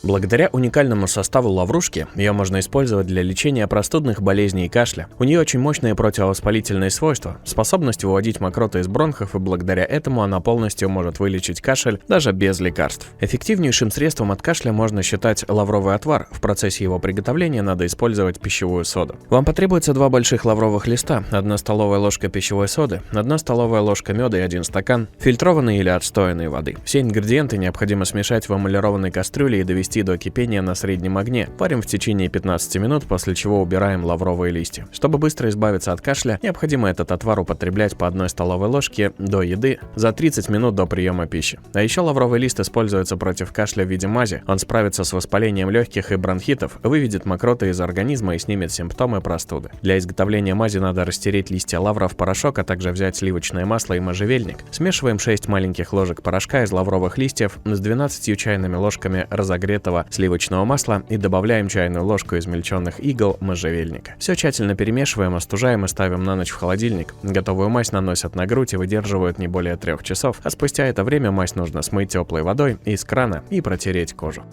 Благодаря уникальному составу лаврушки ее можно использовать для лечения простудных болезней и кашля. У нее очень мощные противовоспалительные свойства, способность выводить мокроты из бронхов, и благодаря этому она полностью может вылечить кашель даже без лекарств. Эффективнейшим средством от кашля можно считать лавровый отвар. В процессе его приготовления надо использовать пищевую соду. Вам потребуется 2 больших лавровых листа, 1 столовая ложка пищевой соды, 1 столовая ложка меда и 1 стакан фильтрованной или отстоянной воды. Все ингредиенты необходимо смешать в эмалированной кастрюле и довести до кипения на среднем огне. Варим в течение 15 минут, после чего убираем лавровые листья. Чтобы быстро избавиться от кашля, необходимо этот отвар употреблять по 1 столовой ложке до еды за 30 минут до приема пищи. А еще лавровый лист используется против кашля в виде мази. Он справится с воспалением легких и бронхитов, выведет мокроты из организма и снимет симптомы простуды. Для изготовления мази надо растереть листья лавра в порошок, а также взять сливочное масло и можжевельник. Смешиваем 6 маленьких ложек порошка из лавровых листьев с 12 чайными ложками разогретого сливочного масла и добавляем чайную ложку измельченных игл можжевельника. Все тщательно перемешиваем, остужаем и ставим на ночь в холодильник. Готовую мазь наносят на грудь и выдерживают не более 3 часов, а спустя это время мазь нужно смыть теплой водой из крана и протереть кожу.